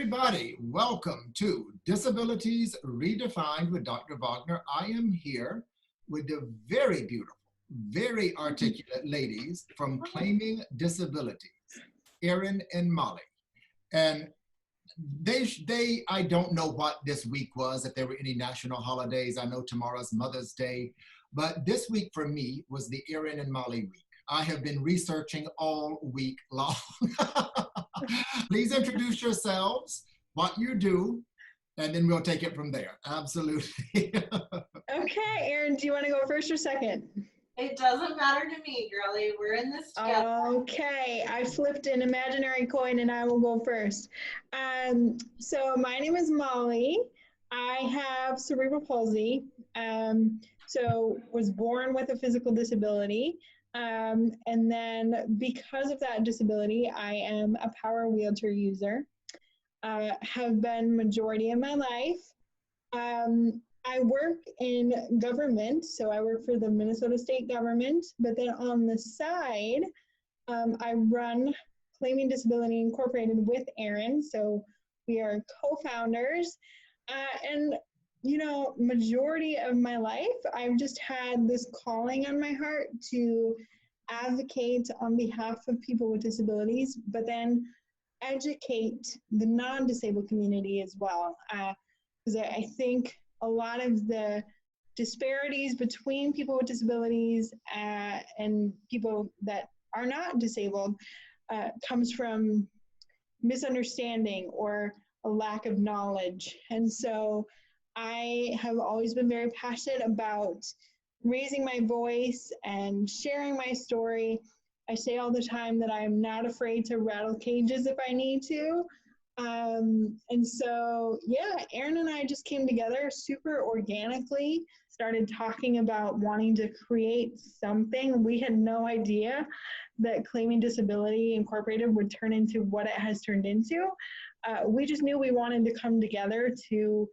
everybody. Welcome to Disabilities Redefined with Dr. Wagner. I am here with the very beautiful, very articulate ladies from Claiming Disabilities, Erin and Mollie. And I don't know what this week was, if there were any national holidays. I know tomorrow's Mother's Day, but this week for me was the Erin and Mollie week. I have been researching all week long. Please introduce yourselves, what you do, and then we'll take it from there. Absolutely. Okay, Erin, do you want to go first or second? It doesn't matter to me, girlie. We're in this together. Okay, I flipped an imaginary coin and I will go first. So my name is Mollie. I have cerebral palsy. So was born with a physical disability. And then because of that disability, I am a power wheelchair user. Have been majority of my life. I work in government, so I work for the Minnesota state government, but then on the side, I run Claiming Disability Incorporated with Erin, so we are co-founders. And you know, majority of my life, I've just had this calling on my heart to advocate on behalf of people with disabilities, but then educate the non-disabled community as well. Because I think a lot of the disparities between people with disabilities and people that are not disabled comes from misunderstanding or a lack of knowledge. And so I have always been very passionate about raising my voice and sharing my story. I say all the time that I am not afraid to rattle cages if I need to. And so, yeah, Erin and I just came together super organically, started talking about wanting to create something. We had no idea that Claiming Disability Incorporated would turn into what it has turned into. We just knew we wanted to come together to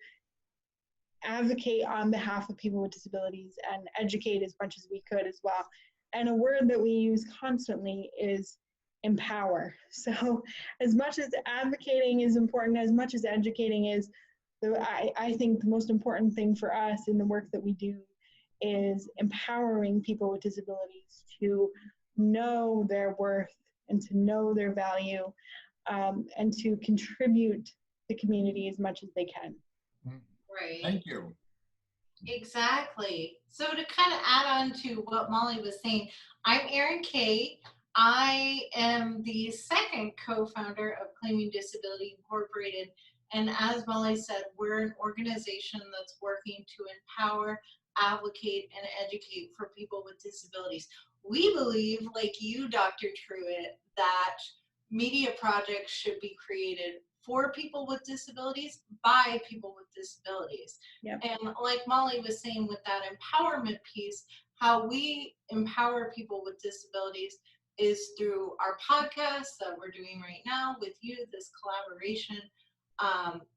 advocate on behalf of people with disabilities and educate as much as we could as well. And a word that we use constantly is empower. So as much as advocating is important, as much as educating is, I think the most important thing for us in the work that we do is empowering people with disabilities to know their worth and to know their value, and to contribute to the community as much as they can. Right. Thank you. Exactly. So to kind of add on to what Mollie was saying, I'm Erin Kay. I am the second co-founder of Claiming Disability Incorporated. And as Mollie said, we're an organization that's working to empower, advocate, and educate for people with disabilities. We believe, like you, Dr. Truitt, that media projects should be created for people with disabilities, by people with disabilities. Yep. And like Mollie was saying with that empowerment piece, how we empower people with disabilities is through our podcast that we're doing right now with you, this collaboration,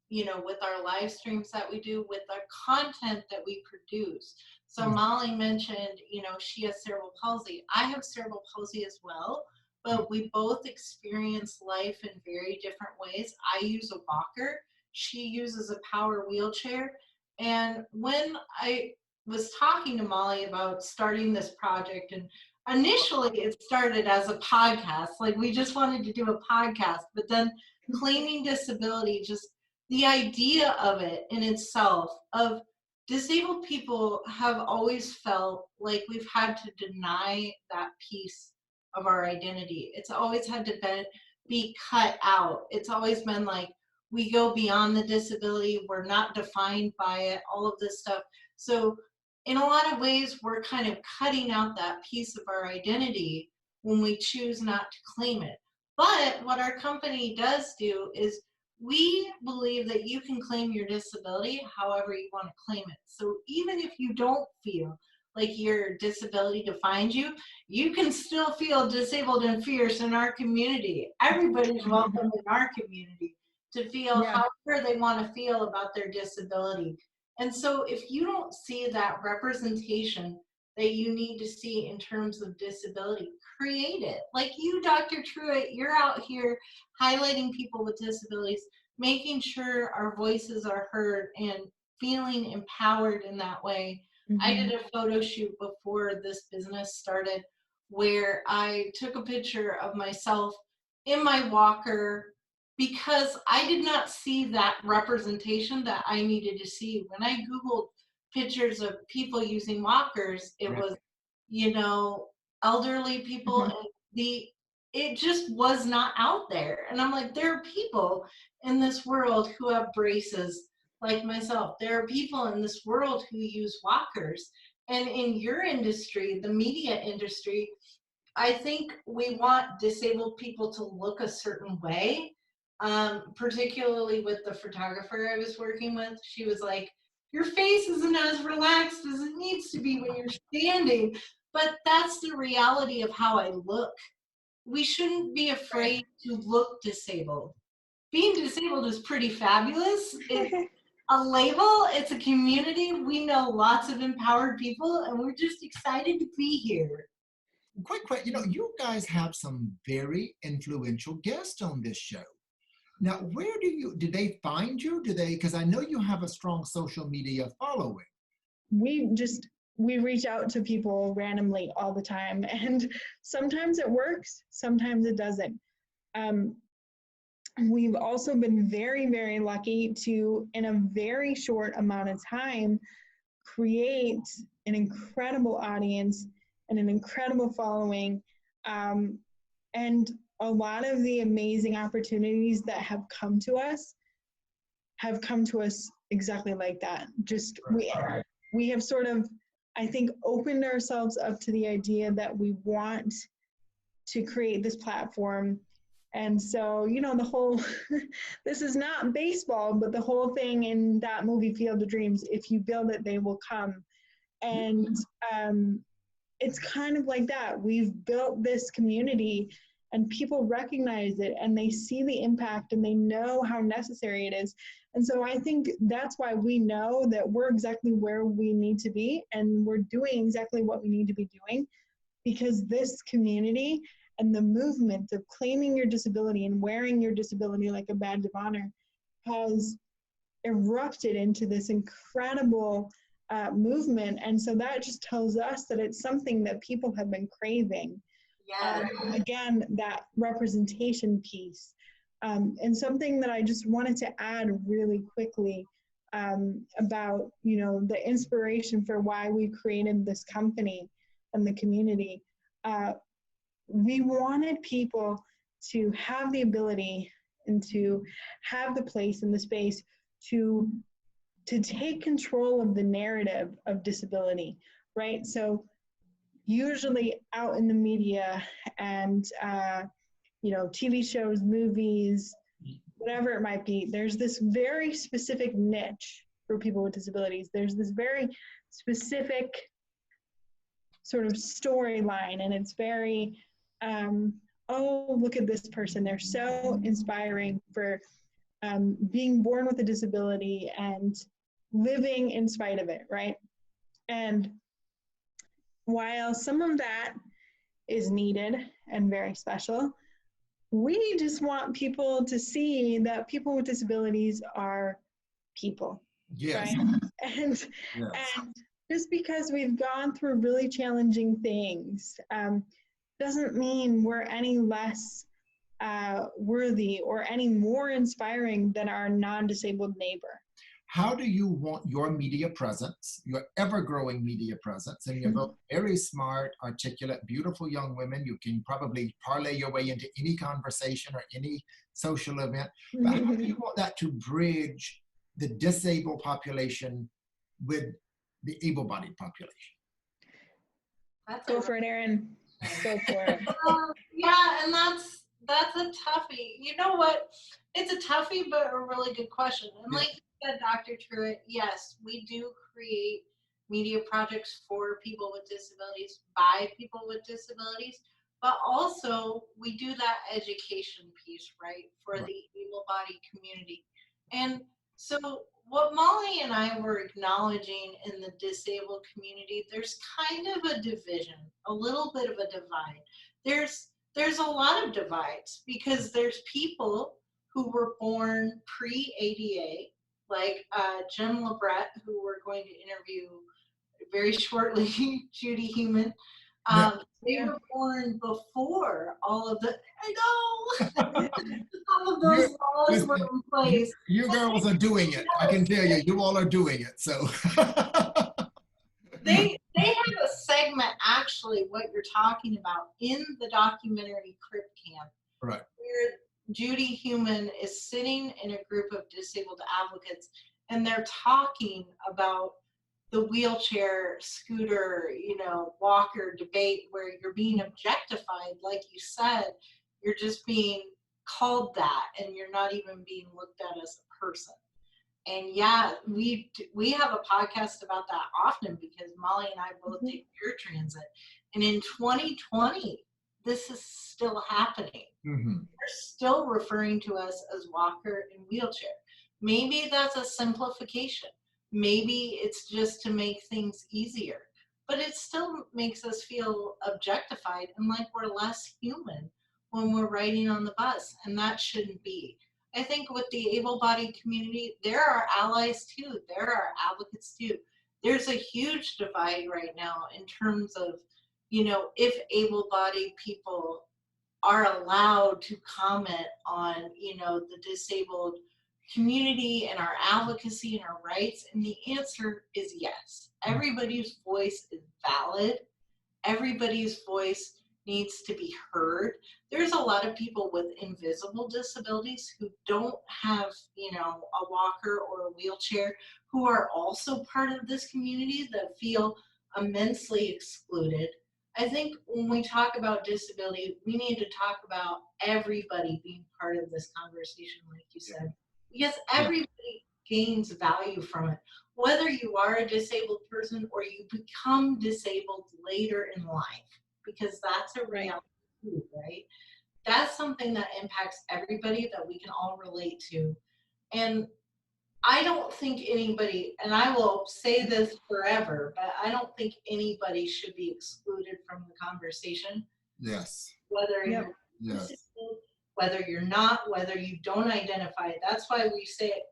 you know, with our live streams that we do, with our content that we produce. So Mollie mentioned, you know, she has cerebral palsy. I have cerebral palsy as well, but we both experience life in very different ways. I use a walker. She uses a power wheelchair. And when I was talking to Mollie about starting this project, and initially it started as a podcast, like we just wanted to do a podcast, but then Claiming Disability, just the idea of it in itself, of disabled people have always felt like we've had to deny that piece of our identity. It's always had to be cut out. It's always been like, we go beyond the disability, we're not defined by it, all of this stuff. So in a lot of ways, we're kind of cutting out that piece of our identity when we choose not to claim it. But what our company does do is we believe that you can claim your disability however you want to claim it. So even if you don't feel like your disability defines you, you can still feel disabled and fierce in our community. Everybody's welcome in our community to feel however they want to feel about their disability. And so if you don't see that representation, that you need to see in terms of disability. Create it. Like you, Dr. Truitt, you're out here highlighting people with disabilities, making sure our voices are heard and feeling empowered in that way. I did a photo shoot before this business started where I took a picture of myself in my walker because I did not see that representation that I needed to see. When I Googled pictures of people using walkers, it Right. was, you know, elderly people, and it just was not out there. And I'm like, there are people in this world who have braces like myself. There are people in this world who use walkers. And in your industry, the media industry, I think we want disabled people to look a certain way. Particularly with the photographer I was working with, she was like, your face isn't as relaxed as it needs to be when you're standing. But that's the reality of how I look. We shouldn't be afraid to look disabled. Being disabled is pretty fabulous. It's a label, it's a community. We know lots of empowered people, and we're just excited to be here. Quick, you guys have some very influential guests on this show. Now, where did they find you? Because I know you have a strong social media following. We reach out to people randomly all the time, and sometimes it works, sometimes it doesn't. We've also been very, very lucky to, in a very short amount of time, create an incredible audience and an incredible following. And a lot of the amazing opportunities that have come to us exactly like that. We have sort of, I think, opened ourselves up to the idea that we want to create this platform. And so, the whole, this is not baseball, but the whole thing in that movie, Field of Dreams, if you build it, they will come. And it's kind of like that. We've built this community and people recognize it and they see the impact and they know how necessary it is. And so I think that's why we know that we're exactly where we need to be and we're doing exactly what we need to be doing, because this community and the movement of claiming your disability and wearing your disability like a badge of honor has erupted into this incredible movement. And so that just tells us that it's something that people have been craving. Yeah. Again, that representation piece. And something that I just wanted to add really quickly about, the inspiration for why we created this company and the community. We wanted people to have the ability and to have the place and the space to take control of the narrative of disability, right? So usually out in the media and, TV shows, movies, whatever it might be, there's this very specific niche for people with disabilities. There's this very specific sort of storyline, and it's very, oh, look at this person. They're so inspiring for being born with a disability and living in spite of it, right? And while some of that is needed and very special, we just want people to see that people with disabilities are people, Yes. right? And, Yes. and just because we've gone through really challenging things doesn't mean we're any less worthy or any more inspiring than our non-disabled neighbor. How do you want your media presence, your ever-growing media presence, and you're both very smart, articulate, beautiful young women. You can probably parlay your way into any conversation or any social event. But how do you want that to bridge the disabled population with the able-bodied population? Go for it, Erin. Go for it. Yeah, and that's a toughie. You know what? It's a toughie, but a really good question. And like you said, Dr. Truitt, yes, we do create media projects for people with disabilities, by people with disabilities, but also we do that education piece, right, for the able-bodied community. And so what Molly and I were acknowledging in the disabled community, there's kind of a division, a little bit of a divide. There's a lot of divides because there's people who were born pre-ADA, like Jim Labret, who we're going to interview very shortly, Judy Human. Yeah. They were born before all of the, I know, all of those You- laws were in place. You girls are doing it. I can tell you, you all are doing it. So They have a segment, actually, what you're talking about in the documentary Crip Camp, right. where Judy Human is sitting in a group of disabled advocates, and they're talking about the wheelchair, scooter, walker debate, where you're being objectified, like you said, you're just being called that, and you're not even being looked at as a person. And yeah, we have a podcast about that often because Molly and I both take Pure Transit. And in 2020, this is still happening. They're still referring to us as walker and wheelchair. Maybe that's a simplification. Maybe it's just to make things easier. But it still makes us feel objectified and like we're less human when we're riding on the bus. And that shouldn't be. I think with the able-bodied community, there are allies too. There are advocates too. There's a huge divide right now in terms of, if able-bodied people are allowed to comment on, the disabled community and our advocacy and our rights. And the answer is yes. Everybody's voice is valid. Everybody's voice needs to be heard. There's a lot of people with invisible disabilities who don't have, a walker or a wheelchair, who are also part of this community that feel immensely excluded. I think when we talk about disability, we need to talk about everybody being part of this conversation, like you said, because everybody gains value from it. Whether you are a disabled person or you become disabled later in life, because that's a reality too, right? That's something that impacts everybody that we can all relate to. And I don't think anybody, and I will say this forever, but I don't think anybody should be excluded from the conversation. Yes. Whether you're disabled, whether you're not, whether you don't identify. That's why we say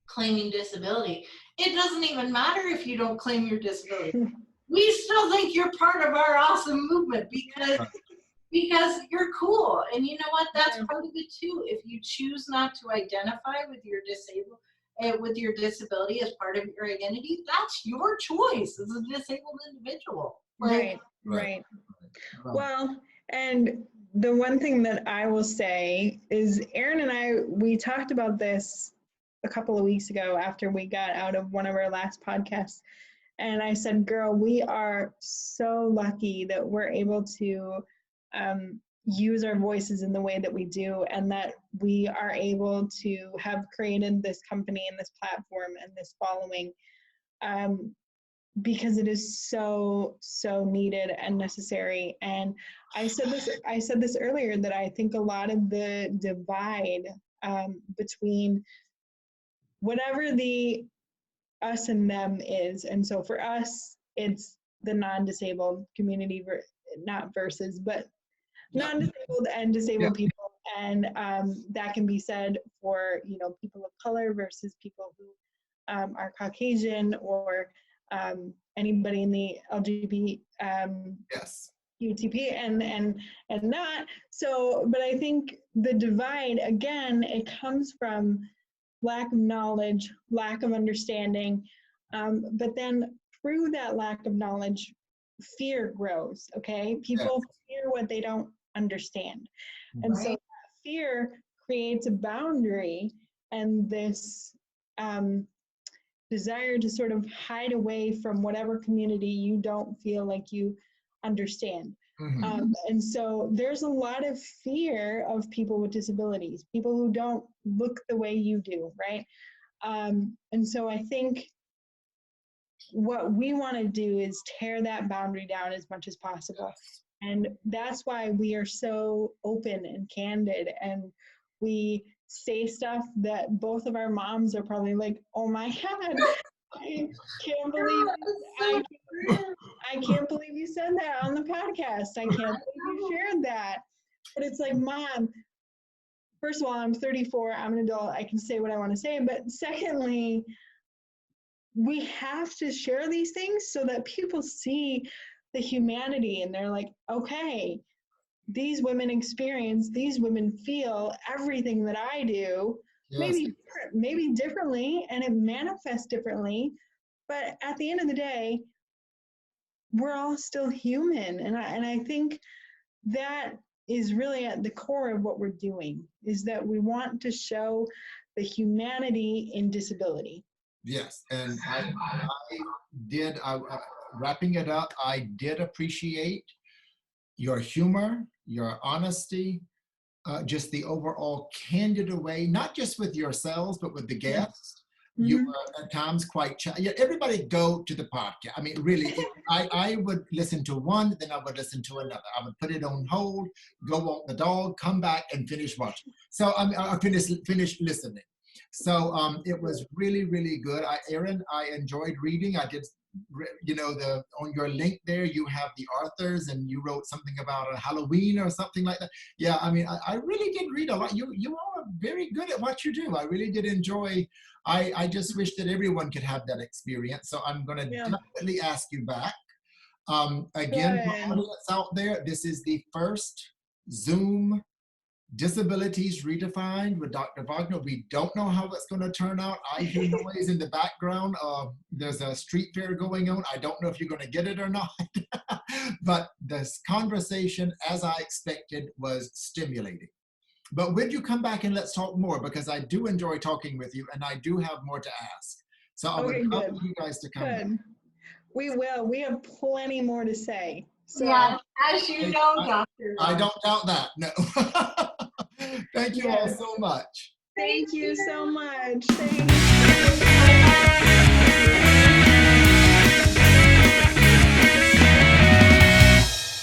claiming disability. It doesn't even matter if you don't claim your disability. We still think you're part of our awesome movement because you're cool. And you know what? That's part of it too. If you choose not to identify with your disability as part of your identity, that's your choice as a disabled individual. Right. Well, and the one thing that I will say is Erin and I, we talked about this a couple of weeks ago after we got out of one of our last podcasts. And I said, girl, we are so lucky that we're able to use our voices in the way that we do, and that we are able to have created this company and this platform and this following, because it is so needed and necessary. And I said this earlier, that I think a lot of the divide between whatever the us and them is, and so for us it's the non-disabled community, not versus, but non-disabled and disabled people, and that can be said for people of color versus people who are Caucasian, or anybody in the LGBT UTP and not. So, but I think the divide, again, it comes from lack of knowledge, lack of understanding, but then through that lack of knowledge, fear grows. Okay, people fear what they don't understand, and so that fear creates a boundary and this desire to sort of hide away from whatever community you don't feel like you understand. And so there's a lot of fear of people with disabilities, people who don't look the way you do, right? And so I think what we want to do is tear that boundary down as much as possible. And that's why we are so open and candid, and we say stuff that both of our moms are probably like, oh my God, I can't believe I, I can't believe you said that on the podcast. I can't believe you shared that. But it's like, Mom, first of all, I'm 34, I'm an adult, I can say what I want to say. But secondly, we have to share these things so that people see the humanity and they're like, okay, these women experience, these women feel everything that I do, Yes. maybe differently, and it manifests differently. But at the end of the day, we're all still human. And I think that is really at the core of what we're doing, is that we want to show the humanity in disability. Yes, and wrapping it up, I did appreciate your humor, your honesty, just the overall candid way, not just with yourselves, but with the guests. You were at times quite yeah, everybody go to the podcast. I mean, really, I would listen to one, then I would listen to another. I would put it on hold, go walk the dog, come back and finish watching. So I finish listening. So it was really, really good. Erin, I enjoyed reading. I did, you know, on your link there, you have the authors and you wrote something about a Halloween or something like that. Yeah, I mean, I really did read a lot. You are very good at what you do. I really did enjoy. I just wish that everyone could have that experience. So I'm going to definitely ask you back. Again, for the audience out there, this is the first Zoom Disabilities Redefined with Dr. Wagner. We don't know how it's going to turn out. I hear noise in the background. There's a street fair going on. I don't know if you're going to get it or not. But this conversation, as I expected, was stimulating. But would you come back and let's talk more? Because I do enjoy talking with you and I do have more to ask. So I would love for you guys to come back. We will. We have plenty more to say. So, yeah, as you know, Doctor. I don't doubt that. No. Thank you all so much. Thank you so much. Thanks.